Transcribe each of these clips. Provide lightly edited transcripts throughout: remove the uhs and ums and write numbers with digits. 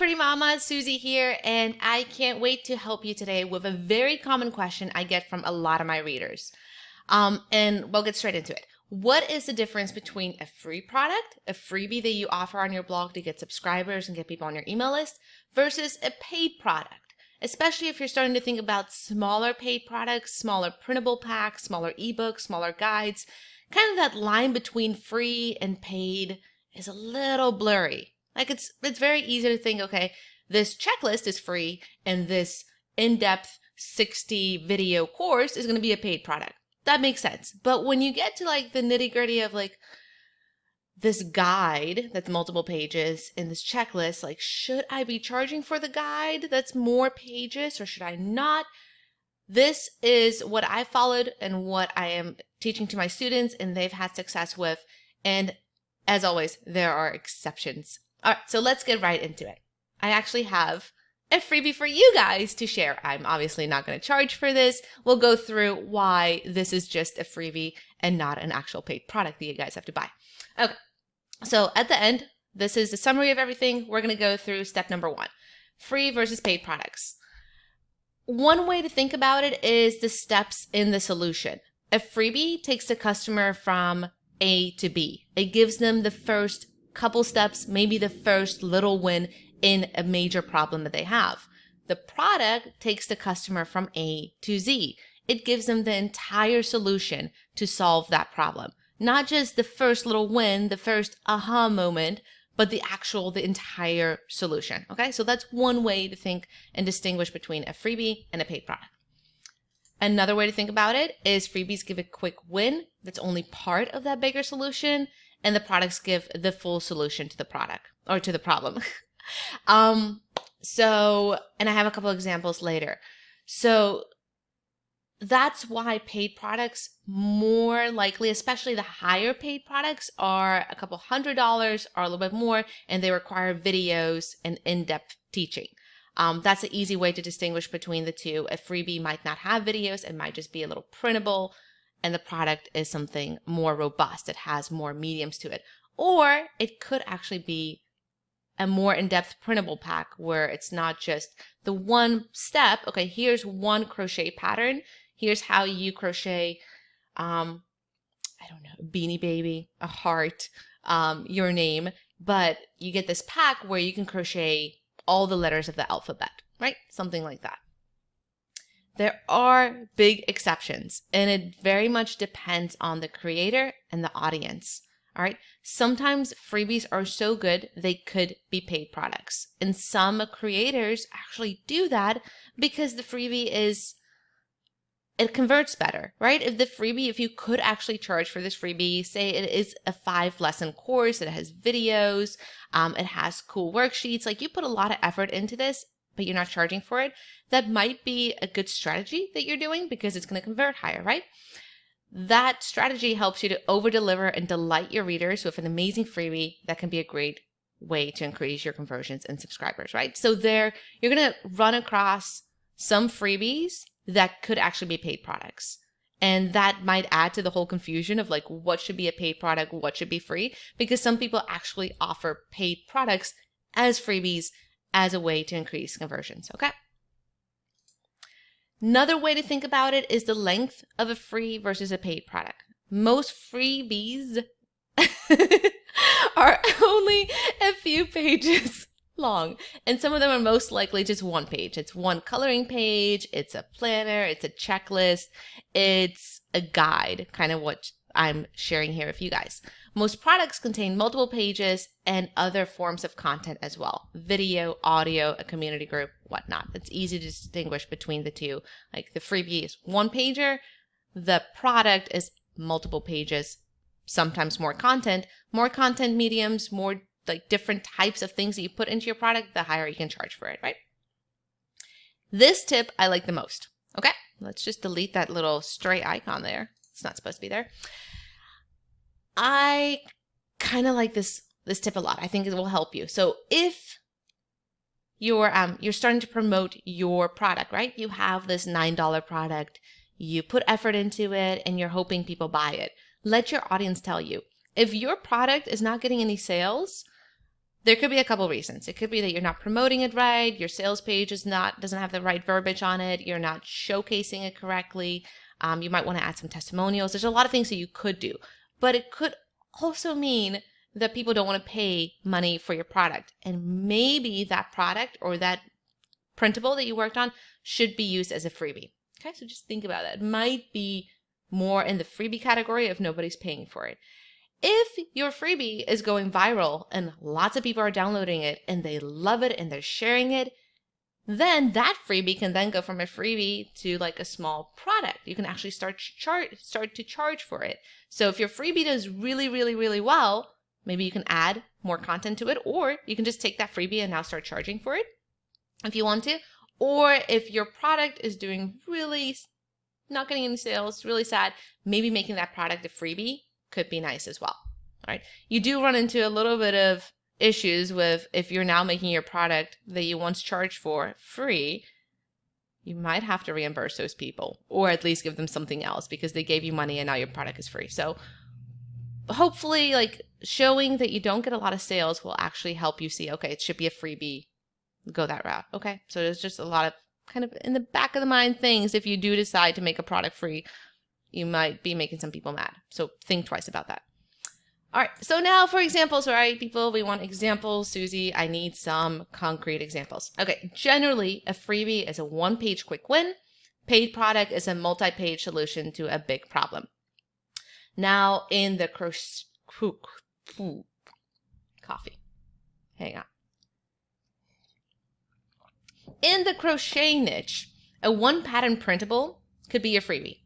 pretty mama, Susie here, and I can't wait to help you today with a very common question I get from a lot of my readers. And we'll get straight into it. What is the difference between a free product, a freebie that you offer on your blog to get subscribers and get people on your email list, versus a paid product? Especially if you're starting to think about smaller paid products, smaller printable packs, smaller ebooks, smaller guides, kind of that line between free and paid is a little blurry. Like it's very easy to think, okay, this checklist is free and this in-depth 60 video course is going to be a paid product. That makes sense. But when you get to like the nitty-gritty of like this guide that's multiple pages and this checklist, like, should I be charging for the guide that's more pages or should I not? This is what I followed and what I am teaching to my students and they've had success with. And as always, there are exceptions. All right, so let's get right into it. I actually have a freebie for you guys to share. I'm obviously not going to charge for this. We'll go through why this is just a freebie and not an actual paid product that you guys have to buy. Okay, so at the end, this is a summary of everything. We're going to go through step number 1, free versus paid products. One way to think about it is the steps in the solution. A freebie takes the customer from A to B. It gives them the first couple steps, maybe the first little win in a major problem that they have. The product takes the customer from A to Z. It gives them the entire solution to solve that problem. Not just the first little win, the first aha moment, but the entire solution. Okay, so that's one way to think and distinguish between a freebie and a paid product. Another way to think about it is freebies give a quick win that's only part of that bigger solution, and the products give the full solution to the product or to the problem. And I have a couple examples later. So that's why paid products more likely, especially the higher paid products, are a couple $100 or a little bit more, and they require videos and in-depth teaching. That's an easy way to distinguish between the two. A freebie might not have videos, it might just be a little printable, and the product is something more robust. It has more mediums to it. Or it could actually be a more in-depth printable pack where it's not just the one step. Okay, here's one crochet pattern. Here's how you crochet, I don't know, a beanie baby, a heart, your name. But you get this pack where you can crochet all the letters of the alphabet, right? Something like that. There are big exceptions, and it very much depends on the creator and the audience. All right. Sometimes freebies are so good, they could be paid products. And some creators actually do that because the freebie it converts better, right? If you could actually charge for this freebie, say it is a 5-lesson course, it has videos, it has cool worksheets, like you put a lot of effort into this, but you're not charging for it, that might be a good strategy that you're doing because it's going to convert higher, right? That strategy helps you to over-deliver and delight your readers with an amazing freebie that can be a great way to increase your conversions and subscribers, right? So you're going to run across some freebies that could actually be paid products. And that might add to the whole confusion of like, what should be a paid product, what should be free? Because some people actually offer paid products as freebies as a way to increase conversions, okay? Another way to think about it is the length of a free versus a paid product. Most freebies are only a few pages long, and some of them are most likely just one page. It's one coloring page, it's a planner, it's a checklist, it's a guide, kind of what I'm sharing here with you guys. Most products contain multiple pages and other forms of content as well. Video, audio, a community group, whatnot. It's easy to distinguish between the two. Like the freebie is one pager, the product is multiple pages, sometimes more content mediums, more like different types of things that you put into your product, the higher you can charge for it, right? This tip I like the most. Okay, let's just delete that little stray icon there. It's not supposed to be there. I kind of like this tip a lot. I think it will help you. So if you're starting to promote your product, right? You have this $9 product, you put effort into it, and you're hoping people buy it. Let your audience tell you. If your product is not getting any sales, There could be a couple reasons. It could be that you're not promoting it right, your sales page doesn't have the right verbiage on it, you're not showcasing it correctly. You might want to add some testimonials. There's a lot of things that you could do, but it could also mean that people don't want to pay money for your product. And maybe that product or that printable that you worked on should be used as a freebie. Okay, so just think about that. It might be more in the freebie category if nobody's paying for it. If your freebie is going viral and lots of people are downloading it and they love it and they're sharing it, then that freebie can then go from a freebie to like a small product. You can actually start to charge for it. So if your freebie does really, really, really well, maybe you can add more content to it, or you can just take that freebie and now start charging for it if you want to. Or if your product is doing really not getting any sales, really sad, maybe making that product a freebie could be nice as well. All right. You do run into a little bit of issues with if you're now making your product that you once charged for free, you might have to reimburse those people or at least give them something else because they gave you money and now your product is free. So hopefully like showing that you don't get a lot of sales will actually help you see, okay, it should be a freebie, go that route. Okay. So there's just a lot of kind of in the back of the mind things. If you do decide to make a product free, you might be making some people mad. So think twice about that. All right. So now for examples, right, people, we want examples. Susie, I need some concrete examples. Okay. Generally, a freebie is a one-page quick win. Paid product is a multi-page solution to a big problem. Now in the coffee. Hang on. In the crochet niche, a one-pattern printable could be your freebie.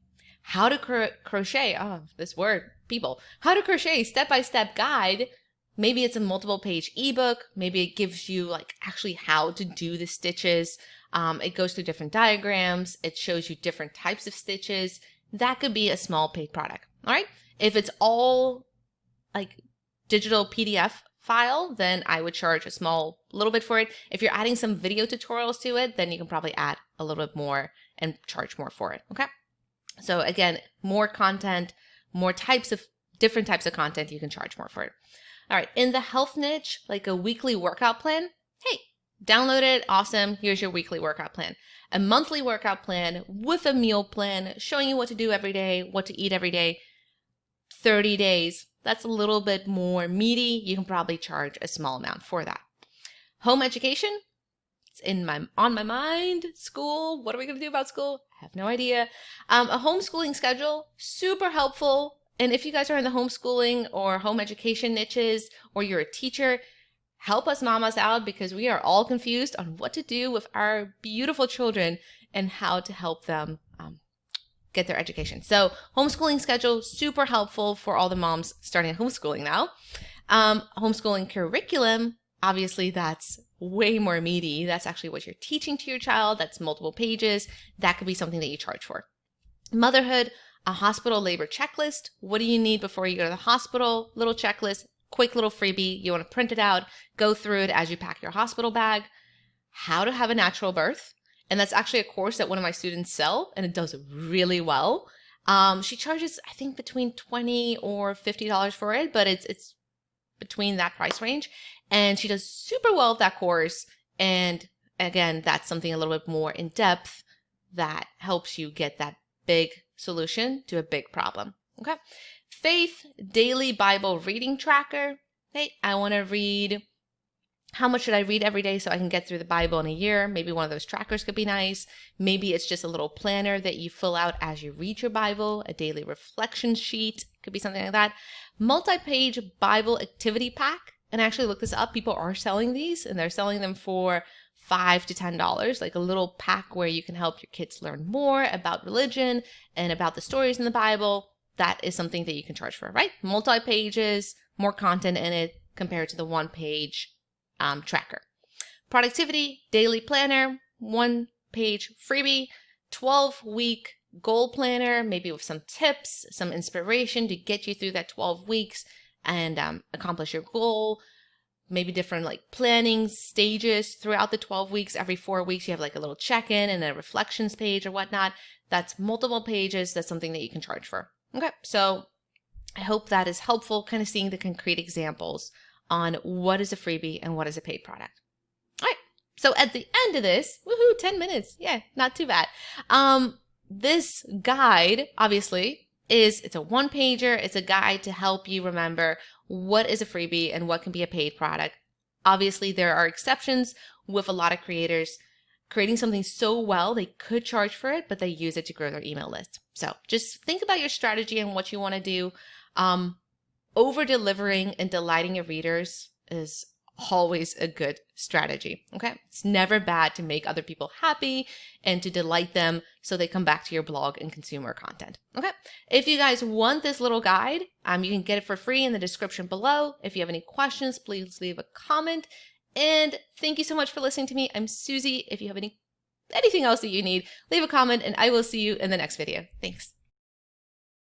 How to crochet, this word, people. How to crochet step-by-step guide. Maybe it's a multiple-page ebook. Maybe it gives you like actually how to do the stitches. It goes through different diagrams. It shows you different types of stitches. That could be a small paid product. All right. If it's all like digital PDF file, then I would charge a little bit for it. If you're adding some video tutorials to it, then you can probably add a little bit more and charge more for it. Okay. So again, more content, different types of content, you can charge more for it. All right. In the health niche, like a weekly workout plan, hey, download it. Awesome. Here's your weekly workout plan. A monthly workout plan with a meal plan showing you what to do every day, what to eat every day, 30 days. That's a little bit more meaty. You can probably charge a small amount for that. Home education, it's on my mind. School, what are we going to do about school? I have no idea. A homeschooling schedule, super helpful. And if you guys are in the homeschooling or home education niches, or you're a teacher, help us mamas out because we are all confused on what to do with our beautiful children and how to help them get their education. So homeschooling schedule, super helpful for all the moms starting homeschooling now. Homeschooling curriculum, obviously that's way more meaty. That's actually what you're teaching to your child. That's multiple pages. That could be something that you charge for. Motherhood, a hospital labor checklist. What do you need before you go to the hospital? Little checklist, quick little freebie. You want to print it out, go through it as you pack your hospital bag. How to have a natural birth. And that's actually a course that one of my students sell, and it does really well. She charges, I think, between $20 or $50 for it, but it's between that price range. And she does super well with that course. And again, that's something a little bit more in depth that helps you get that big solution to a big problem. Okay. Faith Daily Bible Reading Tracker. Hey, I want to read. How much should I read every day so I can get through the Bible in a year? Maybe one of those trackers could be nice. Maybe it's just a little planner that you fill out as you read your Bible. A daily reflection sheet could be something like that. Multi-page Bible activity pack. And I actually looked this up. People are selling these, and they're selling them for $5 to $10, like a little pack where you can help your kids learn more about religion and about the stories in the Bible. That is something that you can charge for, right? Multi-pages, more content in it compared to the one-page tracker. Productivity, daily planner, one-page freebie, 12-week goal planner, maybe with some tips, some inspiration to get you through that 12 weeks and accomplish your goal. Maybe different like planning stages throughout the 12 weeks. Every 4 weeks, you have like a little check-in and a reflections page or whatnot. That's multiple pages. That's something that you can charge for. Okay, so I hope that is helpful, kind of seeing the concrete examples on what is a freebie and what is a paid product. All right. So at the end of this, woohoo, 10 minutes. Yeah, not too bad. This guide, obviously, it's a one-pager. It's a guide to help you remember what is a freebie and what can be a paid product. Obviously, there are exceptions with a lot of creators creating something so well they could charge for it, but they use it to grow their email list. So just think about your strategy and what you want to do. Over-delivering and delighting your readers is always a good strategy. Okay. It's never bad to make other people happy and to delight them so they come back to your blog and consume more content. Okay. If you guys want this little guide, you can get it for free in the description below. If you have any questions, please leave a comment. And thank you so much for listening to me. I'm Susie. If you have anything else that you need, leave a comment and I will see you in the next video. Thanks.